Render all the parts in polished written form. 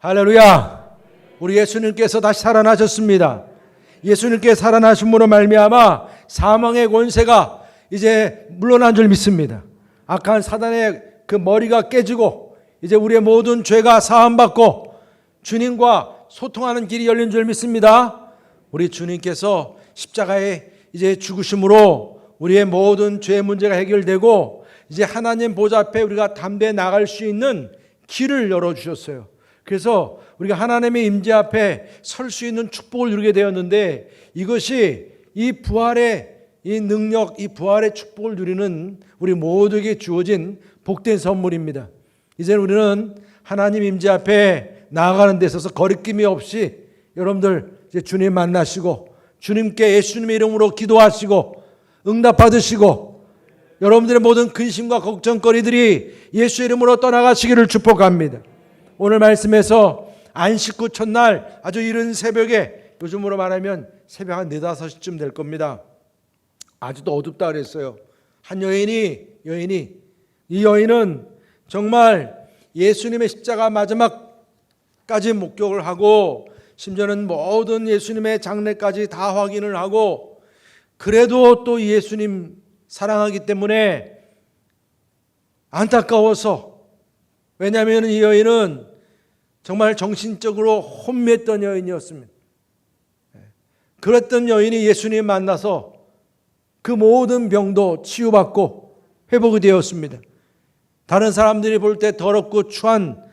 할렐루야. 우리 예수님께서 다시 살아나셨습니다. 예수님께 살아나심으로 말미암아 사망의 권세가 이제 물러난 줄 믿습니다. 악한 사단의 그 머리가 깨지고 이제 우리의 모든 죄가 사함받고 주님과 소통하는 길이 열린 줄 믿습니다. 우리 주님께서 십자가에 이제 죽으심으로 우리의 모든 죄 문제가 해결되고 이제 하나님 보좌 앞에 우리가 담대히 나갈 수 있는 길을 열어주셨어요. 그래서 우리가 하나님의 임재 앞에 설 수 있는 축복을 누리게 되었는데, 이것이 이 부활의 이 능력, 이 부활의 축복을 누리는 우리 모두에게 주어진 복된 선물입니다. 이제 우리는 하나님 임재 앞에 나아가는 데 있어서 거리낌이 없이 여러분들 이제 주님 만나시고 주님께 예수님의 이름으로 기도하시고 응답 받으시고 여러분들의 모든 근심과 걱정거리들이 예수의 이름으로 떠나가시기를 축복합니다. 오늘 말씀에서 안식 후 첫날 아주 이른 새벽에, 요즘으로 말하면 새벽 한 4, 5시쯤 될 겁니다. 아직도 어둡다 그랬어요. 한 여인이 이 여인은 정말 예수님의 십자가 마지막까지 목격을 하고 심지어는 모든 예수님의 장례까지 다 확인을 하고, 그래도 또 예수님 사랑하기 때문에 안타까워서, 왜냐하면 이 여인은 정말 정신적으로 혼미했던 여인이었습니다. 그랬던 여인이 예수님 만나서 그 모든 병도 치유받고 회복이 되었습니다. 다른 사람들이 볼 때 더럽고 추한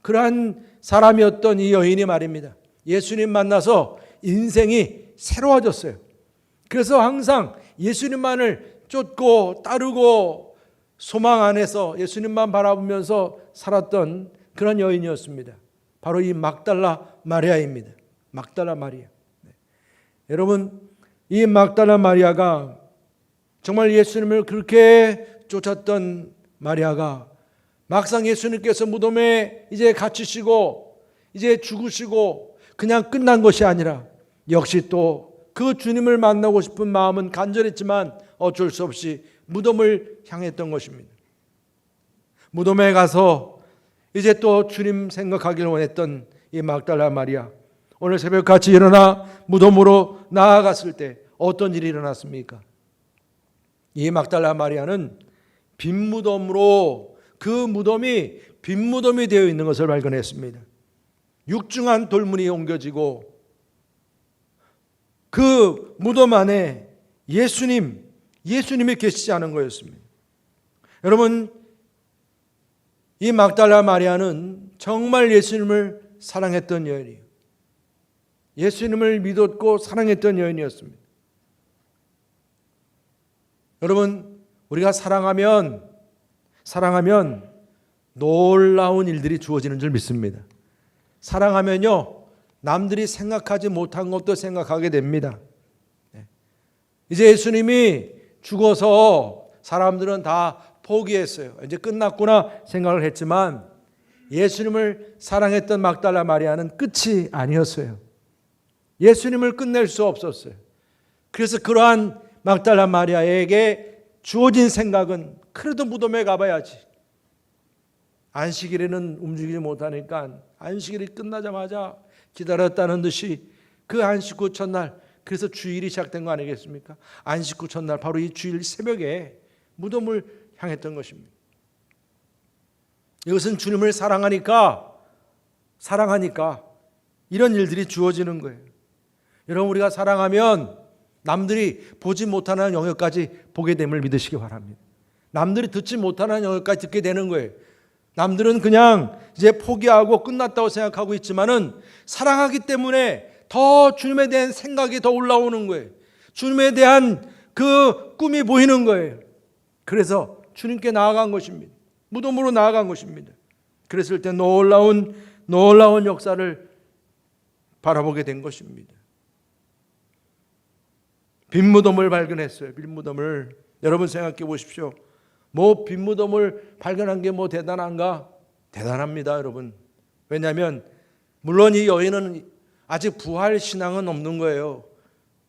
그러한 사람이었던 이 여인이 말입니다, 예수님 만나서 인생이 새로워졌어요. 그래서 항상 예수님만을 쫓고 따르고 소망 안에서 예수님만 바라보면서 살았던 그런 여인이었습니다. 바로 이 막달라 마리아입니다. 막달라 마리아. 여러분, 이 막달라 마리아가 정말 예수님을 그렇게 쫓았던 마리아가 막상 예수님께서 무덤에 이제 갇히시고 이제 죽으시고 그냥 끝난 것이 아니라 역시 또 그 주님을 만나고 싶은 마음은 간절했지만 어쩔 수 없이 무덤을 향했던 것입니다. 무덤에 가서 이제 또 주님 생각하기를 원했던 이 막달라 마리아, 오늘 새벽같이 일어나 무덤으로 나아갔을 때 어떤 일이 일어났습니까? 이 막달라 마리아는 빈 무덤으로, 그 무덤이 빈 무덤이 되어 있는 것을 발견했습니다. 육중한 돌문이 옮겨지고 그 무덤 안에 예수님이 계시지 않은 거였습니다. 여러분, 이 막달라 마리아는 정말 예수님을 사랑했던 여인이에요. 예수님을 믿었고 사랑했던 여인이었습니다. 여러분, 우리가 사랑하면 놀라운 일들이 주어지는 줄 믿습니다. 사랑하면요, 남들이 생각하지 못한 것도 생각하게 됩니다. 이제 예수님이 죽어서 사람들은 다 포기했어요. 이제 끝났구나 생각을 했지만 예수님을 사랑했던 막달라 마리아는 끝이 아니었어요. 예수님을 끝낼 수 없었어요. 그래서 그러한 막달라 마리아에게 주어진 생각은 그래도 무덤에 가봐야지. 안식일에는 움직이지 못하니까 안식일이 끝나자마자 기다렸다는 듯이 그 안식 후 첫날, 그래서 주일이 시작된 거 아니겠습니까? 안식 후 첫날 바로 이 주일 새벽에 무덤을 향했던 것입니다. 이것은 주님을 사랑하니까 이런 일들이 주어지는 거예요. 여러분, 우리가 사랑하면 남들이 보지 못하는 영역까지 보게 됨을 믿으시기 바랍니다. 남들이 듣지 못하는 영역까지 듣게 되는 거예요. 남들은 그냥 이제 포기하고 끝났다고 생각하고 있지만은 사랑하기 때문에 더 주님에 대한 생각이 더 올라오는 거예요. 주님에 대한 그 꿈이 보이는 거예요. 그래서 주님께 나아간 것입니다. 무덤으로 나아간 것입니다. 그랬을 때 놀라운 역사를 바라보게 된 것입니다. 빈 무덤을 발견했어요. 빈 무덤을. 여러분 생각해 보십시오. 뭐 빈 무덤을 발견한 게 뭐 대단한가? 대단합니다, 여러분. 왜냐하면 물론 이 여인은 아직 부활 신앙은 없는 거예요.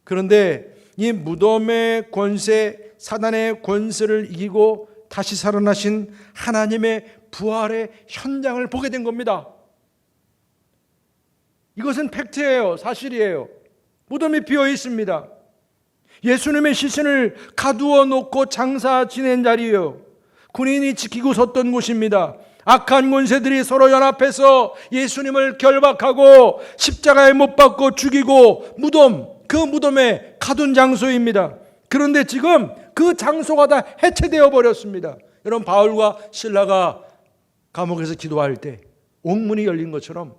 그런데 이 무덤의 권세, 사단의 권세를 이기고 다시 살아나신 하나님의 부활의 현장을 보게 된 겁니다. 이것은 팩트예요. 사실이에요. 무덤이 비어 있습니다. 예수님의 시신을 가두어 놓고 장사 지낸 자리예요. 군인이 지키고 섰던 곳입니다. 악한 권세들이 서로 연합해서 예수님을 결박하고 십자가에 못 박고 죽이고 그 무덤에 가둔 장소입니다. 그런데 지금 그 장소가 다 해체되어 버렸습니다. 여러분, 바울과 실라가 감옥에서 기도할 때 옥문이 열린 것처럼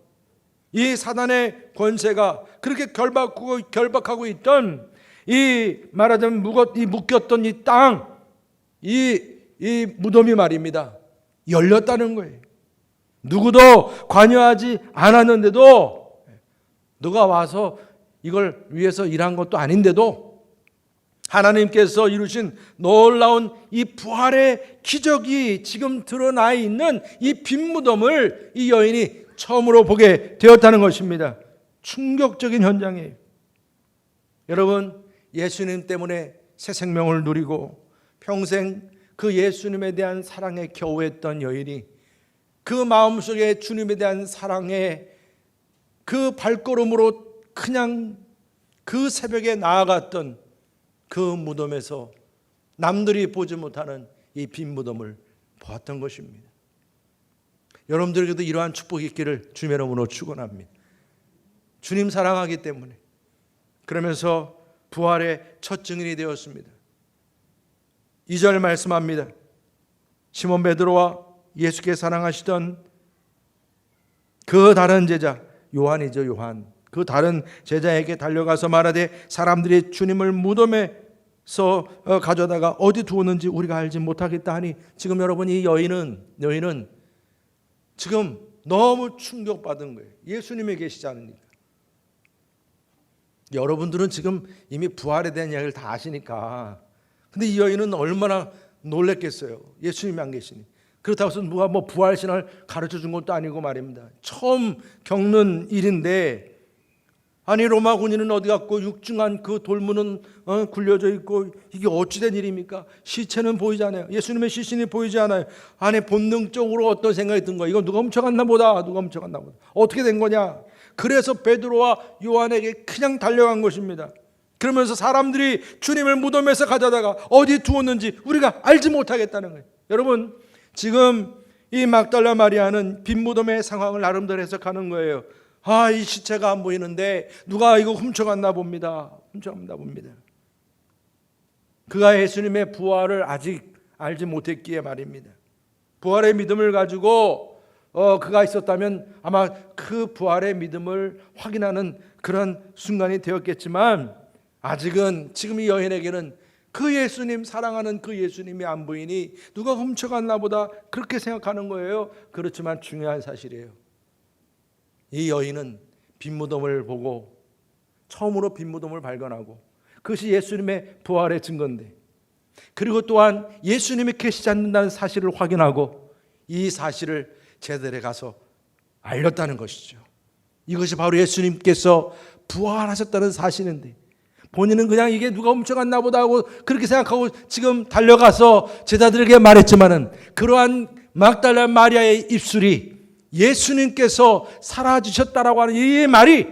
이 사단의 권세가 그렇게 결박하고 있던 이 말하자면 묶였던 이 땅, 이 무덤이 말입니다. 열렸다는 거예요. 누구도 관여하지 않았는데도, 누가 와서 이걸 위해서 일한 것도 아닌데도 하나님께서 이루신 놀라운 이 부활의 기적이 지금 드러나 있는 이 빈 무덤을 이 여인이 처음으로 보게 되었다는 것입니다. 충격적인 현장이에요. 여러분, 예수님 때문에 새 생명을 누리고 평생 그 예수님에 대한 사랑에 겨우했던 여인이 그 마음속에 주님에 대한 사랑에 그 발걸음으로 그냥 그 새벽에 나아갔던 그 무덤에서 남들이 보지 못하는 이 빈 무덤을 보았던 것입니다. 여러분들에게도 이러한 축복이 있기를 주님의 이름으로 축원합니다. 주님 사랑하기 때문에 그러면서 부활의 첫 증인이 되었습니다. 2절 말씀합니다. 시몬 베드로와 예수께 사랑하시던 그 다른 제자 요한이죠. 요한. 그 다른 제자에게 달려가서 말하되 사람들이 주님을 무덤에서 가져다가 어디 두었는지 우리가 알지 못하겠다 하니, 지금 여러분, 이 여인은 지금 너무 충격받은 거예요. 예수님이 계시지 않으니까. 여러분들은 지금 이미 부활에 대한 이야기를 다 아시니까. 근데 이 여인은 얼마나 놀랬겠어요. 예수님이 안 계시니. 그렇다고 해서 누가 부활신을 가르쳐 준 것도 아니고 말입니다. 처음 겪는 일인데, 아니 로마 군인은 어디 갔고 육중한 그 돌문은 굴려져 있고 이게 어찌된 일입니까? 시체는 보이지 않아요. 예수님의 시신이 보이지 않아요. 안에 본능적으로 어떤 생각이 든 거야. 이거 누가 훔쳐갔나 보다. 어떻게 된 거냐? 그래서 베드로와 요한에게 그냥 달려간 것입니다. 그러면서 사람들이 주님을 무덤에서 가져다가 어디 두었는지 우리가 알지 못하겠다는 거예요. 여러분, 지금 이 막달라 마리아는 빈 무덤의 상황을 나름대로 해석하는 거예요. 이 시체가 안 보이는데 누가 이거 훔쳐갔나 봅니다. 그가 예수님의 부활을 아직 알지 못했기에 말입니다. 부활의 믿음을 가지고 그가 있었다면 아마 그 부활의 믿음을 확인하는 그런 순간이 되었겠지만, 아직은 지금 이 여인에게는 그 예수님, 사랑하는 그 예수님이 안 보이니 누가 훔쳐갔나 보다 그렇게 생각하는 거예요. 그렇지만 중요한 사실이에요. 이 여인은 빈 무덤을 보고 처음으로 빈 무덤을 발견하고 그것이 예수님의 부활의 증거인데, 그리고 또한 예수님이 계시지 않는다는 사실을 확인하고 이 사실을 제자들에 가서 알렸다는 것이죠. 이것이 바로 예수님께서 부활하셨다는 사실인데, 본인은 그냥 이게 누가 훔쳐갔나 보다 하고 그렇게 생각하고 지금 달려가서 제자들에게 말했지만은, 그러한 막달라 마리아의 입술이 예수님께서 살아지셨다라고 하는 이 말이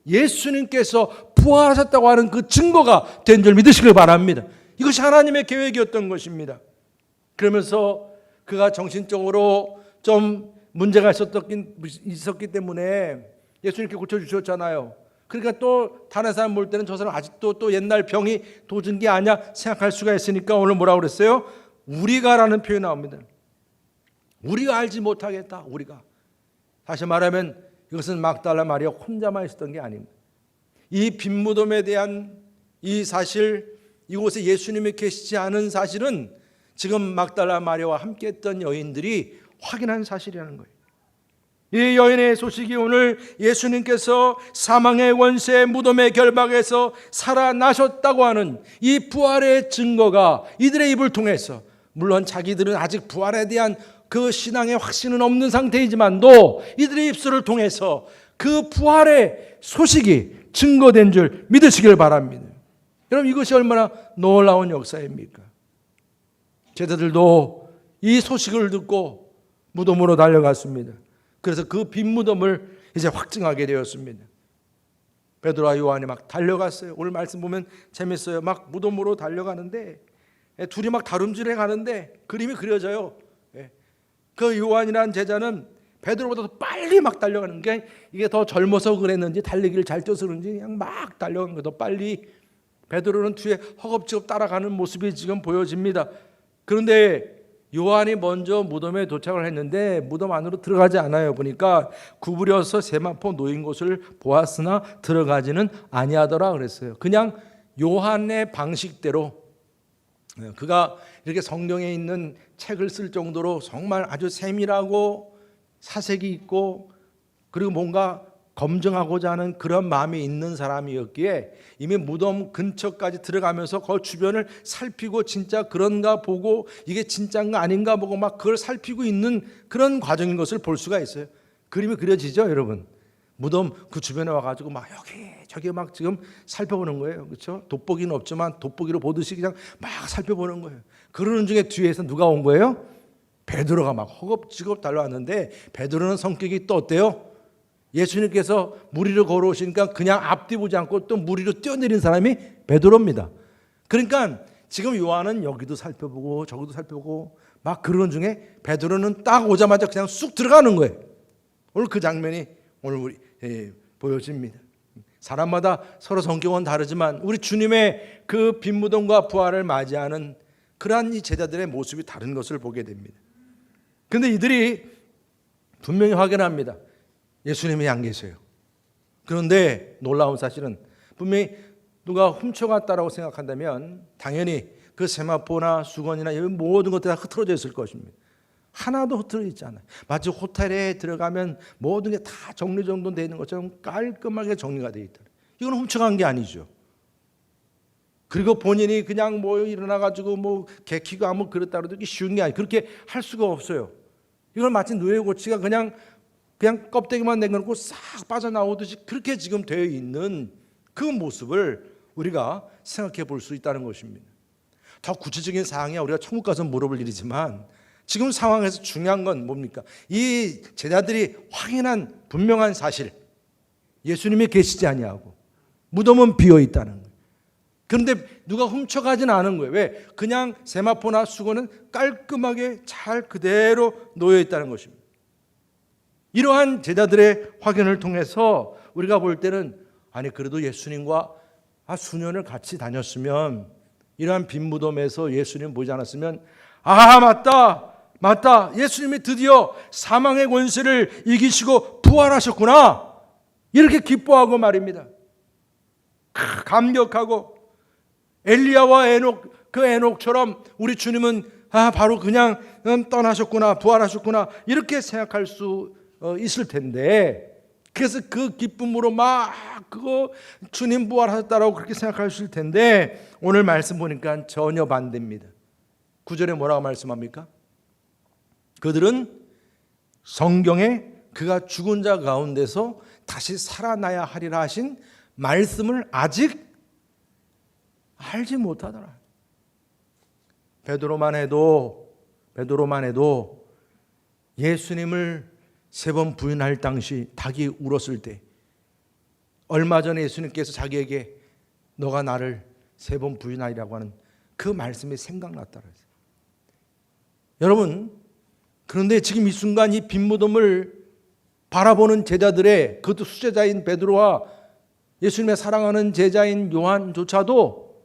예수님께서 부활하셨다고 하는 그 증거가 된 줄 믿으시길 바랍니다. 이것이 하나님의 계획이었던 것입니다. 그러면서 그가 정신적으로 좀 문제가 있었기 때문에 예수님께 고쳐주셨잖아요. 그러니까 또 다른 사람 볼 때는 저 사람 아직도 또 옛날 병이 도진 게 아니야 생각할 수가 있으니까 오늘 뭐라고 그랬어요? 우리가라는 표현이 나옵니다. 우리가 알지 못하겠다. 우리가. 다시 말하면 이것은 막달라 마리아 혼자만 있었던 게 아닙니다. 이 빈 무덤에 대한 이 사실, 이곳에 예수님이 계시지 않은 사실은 지금 막달라 마리아와 함께 했던 여인들이 확인한 사실이라는 거예요. 이 여인의 소식이 오늘 예수님께서 사망의 권세 무덤의 결박에서 살아나셨다고 하는 이 부활의 증거가 이들의 입을 통해서, 물론 자기들은 아직 부활에 대한 그 신앙의 확신은 없는 상태이지만도 이들의 입술을 통해서 그 부활의 소식이 증거된 줄 믿으시길 바랍니다. 여러분, 이것이 얼마나 놀라운 역사입니까? 제자들도 이 소식을 듣고 무덤으로 달려갔습니다. 그래서 그 빈 무덤을 이제 확증하게 되었습니다. 베드로와 요한이 막 달려갔어요. 오늘 말씀 보면 재밌어요. 막 무덤으로 달려가는데 둘이 막 다름질해 가는데 그림이 그려져요. 그 요한이라는 제자는 베드로보다 더 빨리 막 달려가는 게, 이게 더 젊어서 그랬는지 달리기를 잘 뛰어서 그런지 그냥 막 달려가는 거 더 빨리. 베드로는 뒤에 허겁지겁 따라가는 모습이 지금 보여집니다. 그런데 요한이 먼저 무덤에 도착을 했는데 무덤 안으로 들어가지 않아요. 보니까 구부려서 세마포 놓인 곳을 보았으나 들어가지는 아니하더라 그랬어요. 그냥 요한의 방식대로, 그가 이렇게 성경에 있는 책을 쓸 정도로 정말 아주 세밀하고 사색이 있고 그리고 뭔가 검증하고자 하는 그런 마음이 있는 사람이었기에 이미 무덤 근처까지 들어가면서 그 주변을 살피고 진짜 그런가 보고 이게 진짜인가 아닌가 보고 막 그걸 살피고 있는 그런 과정인 것을 볼 수가 있어요. 그림이 그려지죠, 여러분? 무덤 그 주변에 와가지고 막 여기 저기 막 지금 살펴보는 거예요, 그렇죠? 돋보기는 없지만 돋보기로 보듯이 그냥 막 살펴보는 거예요. 그러는 중에 뒤에서 누가 온 거예요? 베드로가 막 허겁지겁 달려왔는데 베드로는 성격이 또 어때요? 예수님께서 물 위로 걸어오시니까 그냥 앞뒤 보지 않고 또 물 위로 뛰어내린 사람이 베드로입니다. 그러니까 지금 요한은 여기도 살펴보고 저기도 살펴보고 막 그러는 중에 베드로는 딱 오자마자 그냥 쑥 들어가는 거예요. 오늘 그 장면이 오늘 우리 보여집니다. 사람마다 서로 성격은 다르지만 우리 주님의 그 빈 무덤과 부활을 맞이하는 그러한 이 제자들의 모습이 다른 것을 보게 됩니다. 그런데 이들이 분명히 확인합니다. 예수님이 안 계세요. 그런데 놀라운 사실은 분명히 누가 훔쳐갔다라고 생각한다면 당연히 그 세마포나 수건이나 이런 모든 것들이 다 흐트러져 있을 것입니다. 하나도 흐트러져 있지 않아요. 마치 호텔에 들어가면 모든 게 다 정리정돈되어 있는 것처럼 깔끔하게 정리가 되어 있다. 이건 훔쳐간 게 아니죠. 그리고 본인이 그냥 뭐 일어나가지고 뭐 개키고 아무 그랬다고 해도 쉬운 게 아니에요. 그렇게 할 수가 없어요. 이걸 마치 누에고치가 그냥 껍데기만 내놓고 싹 빠져나오듯이 그렇게 지금 되어 있는 그 모습을 우리가 생각해 볼 수 있다는 것입니다. 더 구체적인 사항이야 우리가 천국 가서 물어볼 일이지만 지금 상황에서 중요한 건 뭡니까? 이 제자들이 확인한 분명한 사실, 예수님이 계시지 아니하고 무덤은 비어 있다는 거예요. 그런데 누가 훔쳐가지는 않은 거예요. 왜? 그냥 세마포나 수건은 깔끔하게 잘 그대로 놓여 있다는 것입니다. 이러한 제자들의 확인을 통해서 우리가 볼 때는 아니 그래도 예수님과 수년을 같이 다녔으면 이러한 빈 무덤에서 예수님 보지 않았으면 맞다 예수님이 드디어 사망의 권세를 이기시고 부활하셨구나 이렇게 기뻐하고 말입니다. 감격하고 엘리야와 에녹처럼 우리 주님은 바로 그냥 떠나셨구나 부활하셨구나 이렇게 생각할 수 있을 텐데, 그래서 그 기쁨으로 막 그거 주님 부활하셨다라고 그렇게 생각하실 텐데 오늘 말씀 보니까 전혀 반대입니다. 9절에 뭐라고 말씀합니까? 그들은 성경에 그가 죽은 자 가운데서 다시 살아나야 하리라 하신 말씀을 아직 알지 못하더라. 베드로만 해도 예수님을 3번 부인할 당시 닭이 울었을 때 얼마 전에 예수님께서 자기에게 너가 나를 3번 부인하리라고 하는 그 말씀이 생각났다 그랬어요. 여러분, 그런데 지금 이 순간 이 빈 무덤을 바라보는 제자들의, 그것도 수제자인 베드로와 예수님의 사랑하는 제자인 요한조차도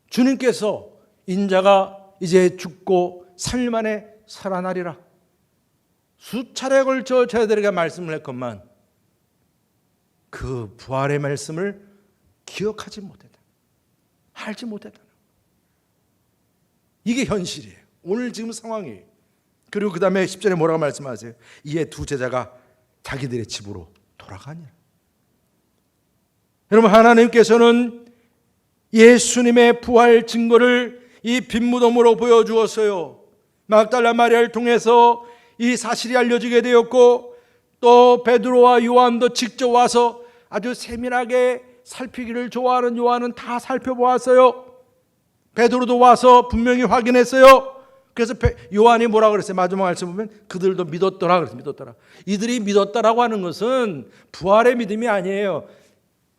주님께서 인자가 이제 죽고 3일 만에 살아나리라 수차례 걸쳐 저희들에게 말씀을 했건만 그 부활의 말씀을 기억하지 못했다, 알지 못했다. 이게 현실이에요. 오늘 지금 상황이에요. 그리고 그 다음에 10절에 뭐라고 말씀하세요? 이에 두 제자가 자기들의 집으로 돌아가니라. 여러분, 하나님께서는 예수님의 부활 증거를 이 빈무덤으로 보여주었어요. 막달라 마리아를 통해서 이 사실이 알려지게 되었고, 또 베드로와 요한도 직접 와서 아주 세밀하게 살피기를 좋아하는 요한은 다 살펴보았어요. 베드로도 와서 분명히 확인했어요. 그래서 요한이 뭐라고 그랬어요? 마지막 말씀 보면 그들도 믿었더라 그랬어요. 믿었더라. 이들이 믿었다라고 하는 것은 부활의 믿음이 아니에요.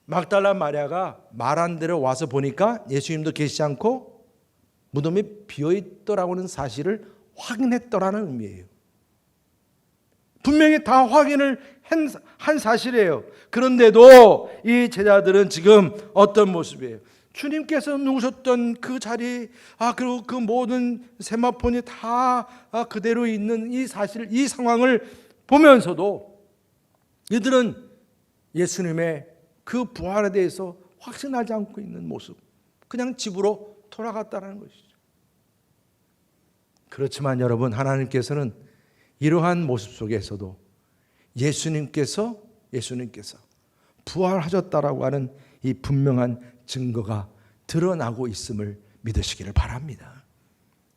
막달라 마리아가 말한 대로 와서 보니까 예수님도 계시지 않고 무덤이 비어있더라고는 사실을 확인했더라는 의미예요. 분명히 다 확인을 한 사실이에요. 그런데도 이 제자들은 지금 어떤 모습이에요? 주님께서 누우셨던 그 자리, 그리고 그 모든 세마폰이 다 그대로 있는 이 사실, 이 상황을 보면서도 이들은 예수님의 그 부활에 대해서 확신하지 않고 있는 모습, 그냥 집으로 돌아갔다는 것이죠. 그렇지만 여러분, 하나님께서는 이러한 모습 속에서도 예수님께서 부활하셨다라고 하는 이 분명한 증거가 드러나고 있음을 믿으시기를 바랍니다.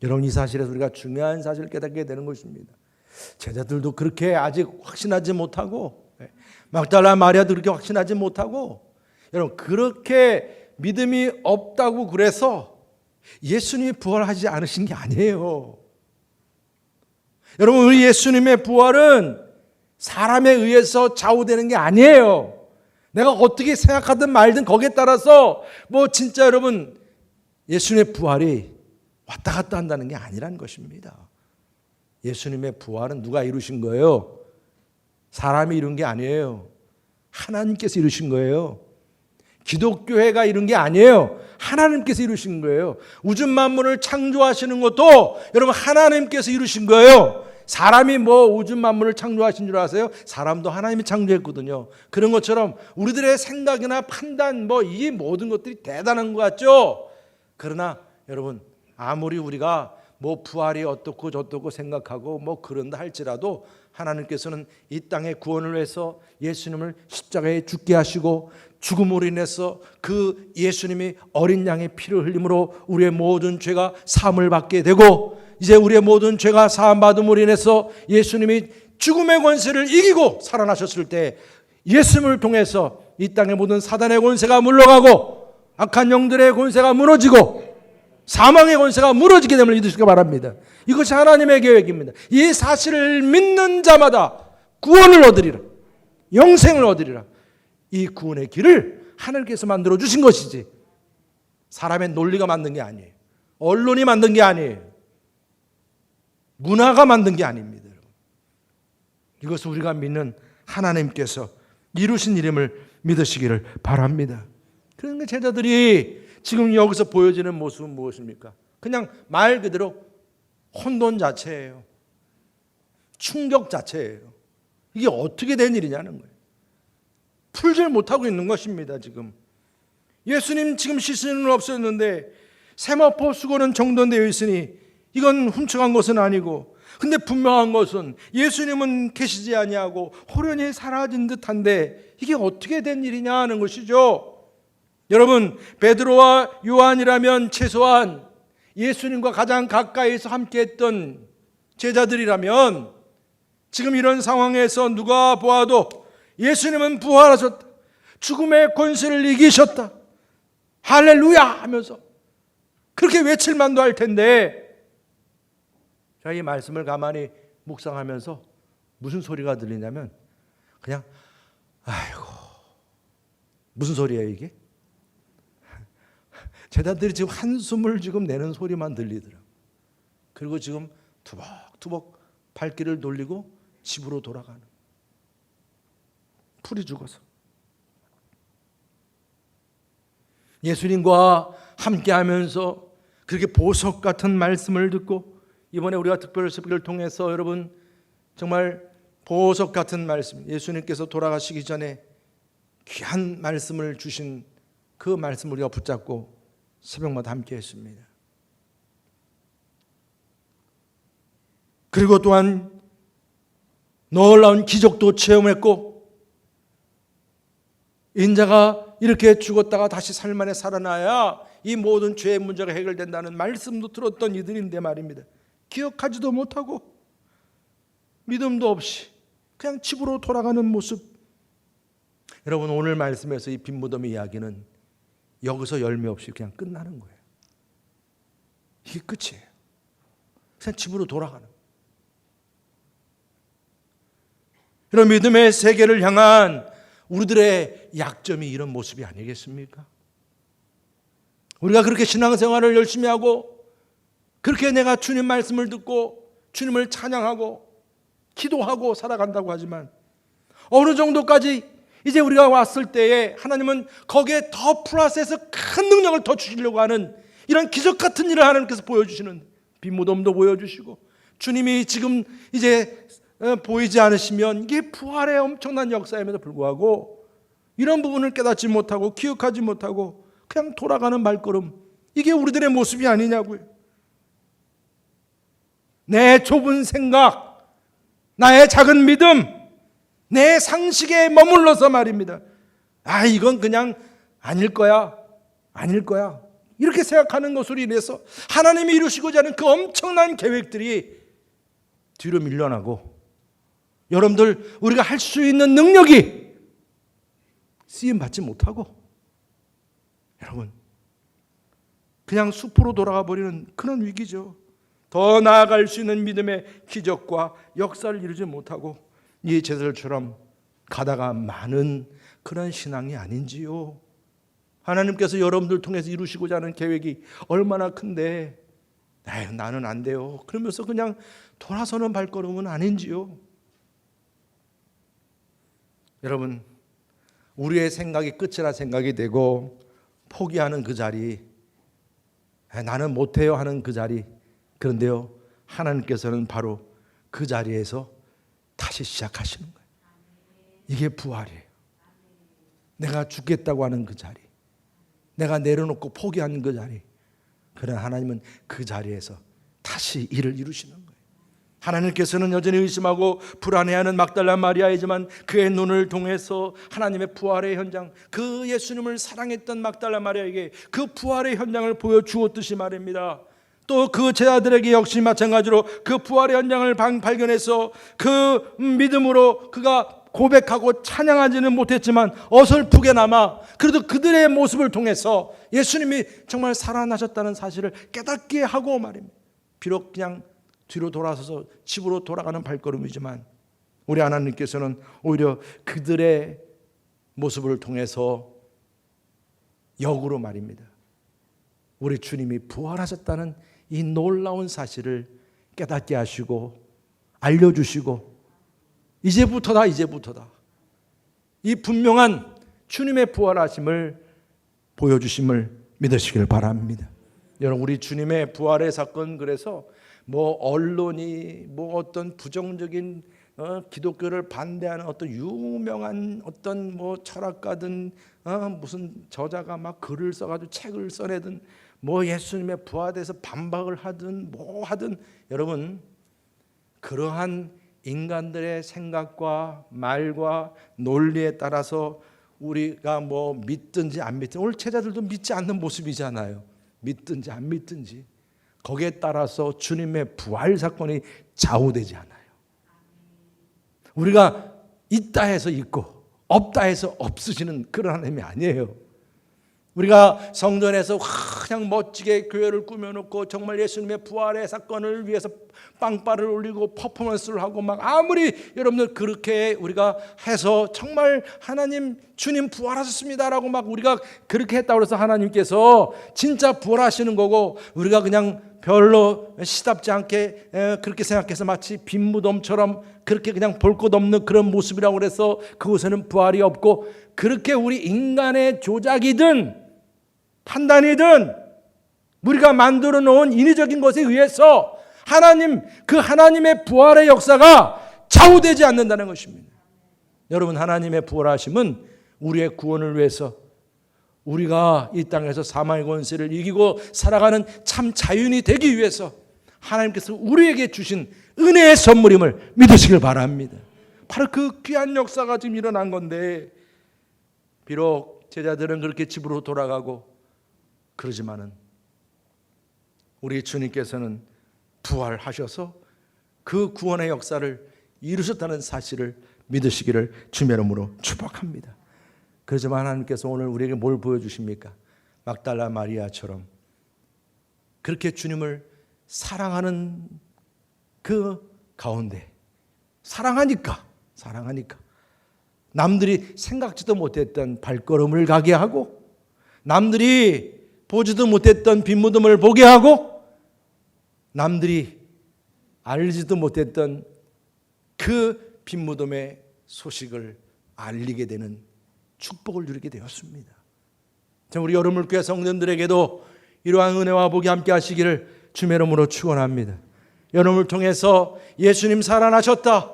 여러분, 이 사실에서 우리가 중요한 사실을 깨닫게 되는 것입니다. 제자들도 그렇게 아직 확신하지 못하고, 막달라 마리아도 그렇게 확신하지 못하고, 여러분 그렇게 믿음이 없다고 그래서 예수님이 부활하지 않으신 게 아니에요. 여러분, 우리 예수님의 부활은 사람에 의해서 좌우되는 게 아니에요. 내가 어떻게 생각하든 말든 거기에 따라서 진짜 여러분 예수님의 부활이 왔다 갔다 한다는 게 아니라는 것입니다. 예수님의 부활은 누가 이루신 거예요? 사람이 이룬 게 아니에요. 하나님께서 이루신 거예요. 기독교회가 이룬 게 아니에요. 하나님께서 이루신 거예요. 우주 만물을 창조하시는 것도 여러분 하나님께서 이루신 거예요. 사람이 우주 만물을 창조하신 줄 아세요? 사람도 하나님이 창조했거든요. 그런 것처럼 우리들의 생각이나 판단 이 모든 것들이 대단한 것 같죠? 그러나 여러분, 아무리 우리가 부활이 어떻고 저떻고 생각하고 그런다 할지라도 하나님께서는 이 땅의 구원을 위해서 예수님을 십자가에 죽게 하시고 죽음으로 인해서 그 예수님이 어린 양의 피를 흘림으로 우리의 모든 죄가 사함을 받게 되고, 이제 우리의 모든 죄가 사함받음으로 인해서 예수님이 죽음의 권세를 이기고 살아나셨을 때 예수님을 통해서 이 땅의 모든 사단의 권세가 물러가고 악한 영들의 권세가 무너지고 사망의 권세가 무너지게 됨을 믿으시기 바랍니다. 이것이 하나님의 계획입니다. 이 사실을 믿는 자마다 구원을 얻으리라, 영생을 얻으리라. 이 구원의 길을 하나님께서 만들어 주신 것이지 사람의 논리가 만든 게 아니에요. 언론이 만든 게 아니에요. 문화가 만든 게 아닙니다. 이것을 우리가 믿는 하나님께서 이루신 일임을 믿으시기를 바랍니다. 그런데 제자들이 지금 여기서 보여지는 모습은 무엇입니까? 그냥 말 그대로 혼돈 자체예요. 충격 자체예요. 이게 어떻게 된 일이냐는 거예요. 풀질 못하고 있는 것입니다. 지금 예수님 지금 시신은 없었는데 세마포 수건은 정돈되어 있으니 이건 훔쳐간 것은 아니고, 근데 분명한 것은 예수님은 계시지 아니하고 호련히 사라진 듯한데 이게 어떻게 된 일이냐 하는 것이죠. 여러분, 베드로와 요한이라면 최소한 예수님과 가장 가까이서 함께했던 제자들이라면 지금 이런 상황에서 누가 보아도 예수님은 부활하셨다, 죽음의 권세를 이기셨다, 할렐루야 하면서 그렇게 외칠 만도 할 텐데, 자, 이 말씀을 가만히 묵상하면서 무슨 소리가 들리냐면 그냥 아이고 무슨 소리예요 이게? 제자들이 지금 한숨을 지금 내는 소리만 들리더라고요. 그리고 지금 투벅투벅 발길을 돌리고 집으로 돌아가는, 풀이 죽어서 예수님과 함께하면서 그렇게 보석 같은 말씀을 듣고, 이번에 우리가 특별습기를 통해서 여러분 정말 보석 같은 말씀, 예수님께서 돌아가시기 전에 귀한 말씀을 주신 그 말씀을 우리가 붙잡고 새벽마다 함께 했습니다. 그리고 또한 놀라운 기적도 체험했고, 인자가 이렇게 죽었다가 다시 살만에 살아나야 이 모든 죄의 문제가 해결된다는 말씀도 들었던 이들인데 말입니다. 기억하지도 못하고 믿음도 없이 그냥 집으로 돌아가는 모습. 여러분, 오늘 말씀에서 이 빈무덤의 이야기는 여기서 열매 없이 그냥 끝나는 거예요. 이게 끝이에요. 그냥 집으로 돌아가는 거예요. 이런 믿음의 세계를 향한 우리들의 약점이 이런 모습이 아니겠습니까? 우리가 그렇게 신앙생활을 열심히 하고 그렇게 내가 주님 말씀을 듣고 주님을 찬양하고 기도하고 살아간다고 하지만 어느 정도까지 이제 우리가 왔을 때에 하나님은 거기에 더 플러스해서 큰 능력을 더 주시려고 하는 이런 기적 같은 일을 하나님께서 보여주시는 빈무덤도 보여주시고 주님이 지금 이제 보이지 않으시면 이게 부활의 엄청난 역사임에도 불구하고 이런 부분을 깨닫지 못하고 기억하지 못하고 그냥 돌아가는 발걸음, 이게 우리들의 모습이 아니냐고요. 내 좁은 생각, 나의 작은 믿음, 내 상식에 머물러서 말입니다. 아, 이건 그냥 아닐 거야, 아닐 거야, 이렇게 생각하는 것으로 인해서 하나님이 이루시고자 하는 그 엄청난 계획들이 뒤로 밀려나고 여러분들 우리가 할 수 있는 능력이 쓰임받지 못하고 여러분 그냥 숲으로 돌아가 버리는 그런 위기죠. 더 나아갈 수 있는 믿음의 기적과 역사를 이루지 못하고 이 제자들처럼 가다가 많은 그런 신앙이 아닌지요. 하나님께서 여러분들 통해서 이루시고자 하는 계획이 얼마나 큰데 나는 안 돼요 그러면서 그냥 돌아서는 발걸음은 아닌지요. 여러분, 우리의 생각이 끝이라 생각이 되고 포기하는 그 자리, 나는 못해요 하는 그 자리, 그런데요 하나님께서는 바로 그 자리에서 다시 시작하시는 거예요. 이게 부활이에요. 내가 죽겠다고 하는 그 자리, 내가 내려놓고 포기하는 그 자리, 그러나 하나님은 그 자리에서 다시 일을 이루시는 거예요. 하나님께서는 여전히 의심하고 불안해하는 막달라 마리아이지만 그의 눈을 통해서 하나님의 부활의 현장, 그 예수님을 사랑했던 막달라 마리아에게 그 부활의 현장을 보여주었듯이 말입니다. 또 그 제자들에게 역시 마찬가지로 그 부활의 현장을 발견해서 그 믿음으로 그가 고백하고 찬양하지는 못했지만 어설프게나마 그래도 그들의 모습을 통해서 예수님이 정말 살아나셨다는 사실을 깨닫게 하고 말입니다. 비록 그냥 뒤로 돌아서서 집으로 돌아가는 발걸음이지만 우리 하나님께서는 오히려 그들의 모습을 통해서 역으로 말입니다, 우리 주님이 부활하셨다는 이 놀라운 사실을 깨닫게 하시고 알려주시고 이제부터다 이 분명한 주님의 부활하심을 보여주심을 믿으시길 바랍니다. 여러분, 우리 주님의 부활의 사건, 그래서 뭐 언론이 뭐 어떤 부정적인 기독교를 반대하는 어떤 유명한 어떤 뭐 철학가든 무슨 저자가 막 글을 써가지고 책을 써내든 뭐 예수님의 부활에 대해서 반박을 하든 뭐 하든, 여러분 그러한 인간들의 생각과 말과 논리에 따라서 우리가 뭐 믿든지 안 믿든지, 오늘 제자들도 믿지 않는 모습이잖아요. 믿든지 안 믿든지 거기에 따라서 주님의 부활 사건이 좌우되지 않아요. 우리가 있다 해서 있고 없다 해서 없으시는 그런 하나님이 아니에요. 우리가 성전에서 그냥 멋지게 교회를 꾸며놓고 정말 예수님의 부활의 사건을 위해서 빵빠를 올리고 퍼포먼스를 하고 막 아무리 여러분들 그렇게 우리가 해서 정말 하나님 주님 부활하셨습니다라고 막 우리가 그렇게 했다고 해서 하나님께서 진짜 부활하시는 거고 우리가 그냥 별로 시답지 않게 그렇게 생각해서 마치 빈 무덤처럼 그렇게 그냥 볼 것 없는 그런 모습이라고 그래서 그곳에는 부활이 없고, 그렇게 우리 인간의 조작이든 판단이든 우리가 만들어 놓은 인위적인 것에 의해서 하나님, 그 하나님의 부활의 역사가 좌우되지 않는다는 것입니다. 여러분, 하나님의 부활하심은 우리의 구원을 위해서, 우리가 이 땅에서 사망의 권세를 이기고 살아가는 참 자유인이 되기 위해서 하나님께서 우리에게 주신 은혜의 선물임을 믿으시길 바랍니다. 바로 그 귀한 역사가 지금 일어난 건데, 비록 제자들은 그렇게 집으로 돌아가고 그러지만은 우리 주님께서는 부활하셔서 그 구원의 역사를 이루셨다는 사실을 믿으시기를 주의 이름으로 축복합니다. 그렇지만 하나님께서 오늘 우리에게 뭘 보여주십니까? 막달라 마리아처럼 그렇게 주님을 사랑하는 그 가운데 사랑하니까 남들이 생각지도 못했던 발걸음을 가게 하고, 남들이 보지도 못했던 빈무덤을 보게 하고, 남들이 알지도 못했던 그 빈무덤의 소식을 알리게 되는 축복을 누리게 되었습니다. 우리 여러분교회 성도들에게도 이러한 은혜와 복이 함께 하시기를 주의 이름으로 축원합니다. 여러분을 통해서 예수님 살아나셨다,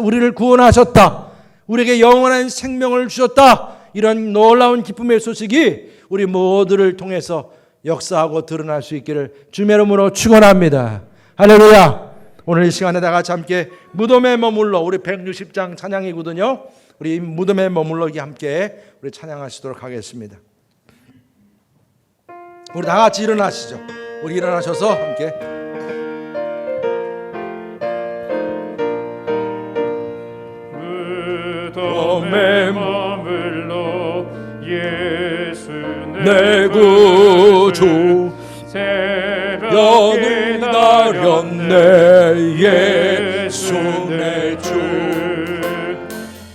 우리를 구원하셨다, 우리에게 영원한 생명을 주셨다, 이런 놀라운 기쁨의 소식이 우리 모두를 통해서 역사하고 드러날 수 있기를 주의 이름으로 축원합니다. 할렐루야. 오늘 이 시간에 다 같이 함께 무덤에 머물러, 우리 160장 찬양이거든요. 우리 무덤에 머물러기 함께 우리 찬양하시도록 하겠습니다. 우리 다 같이 일어나시죠. 우리 일어나셔서 함께 무덤에 머물러 예수 내 구주 새벽에 기다렸네. 예수 내 주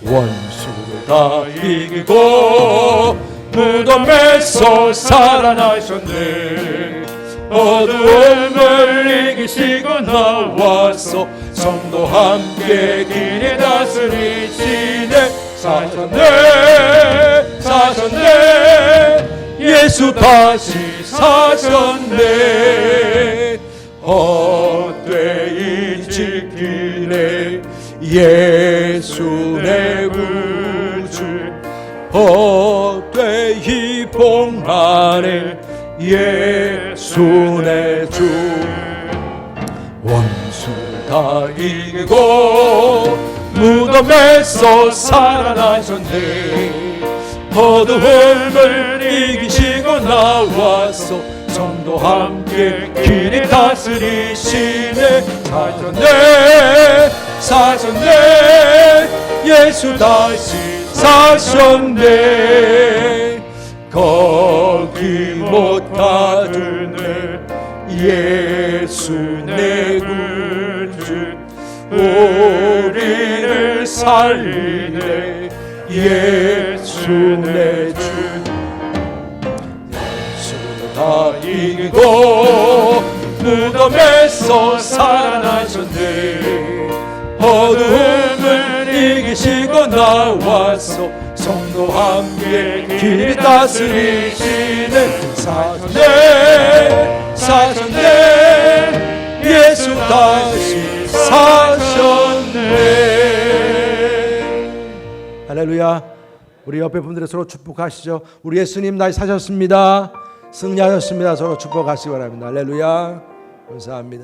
원수를 다 이기고 무덤에서 살아나셨네. 어두움을 이기시고 나와서 성도 함께 길이 다스리시네. 사셨네 예수 다시 사셨네. 헛되이 지키네 예수 내 구주. 헛되이 봉하네 예수 내 주. 원수 다 이기고 무덤에서 살아나셨네. 어두움을 이기시고 나와서 성도 함께 길이 다스리시네. 사셨네 예수 다시 사셨네. 거기 못하드네 예수 내 구주. 우리를 살리네 예수 내 주. 예수 다 이기고 무덤에서 살아나셨네. 어두움을 이기시고 나와서 성도 함께 길이 다스리시네. 사셨네 예수 다시 사셨네. 할렐루야. 우리 옆에 분들의 서로 축복하시죠. 우리 예수님 다시 사셨습니다, 승리하셨습니다. 서로 축복하시기 바랍니다. 할렐루야. 감사합니다.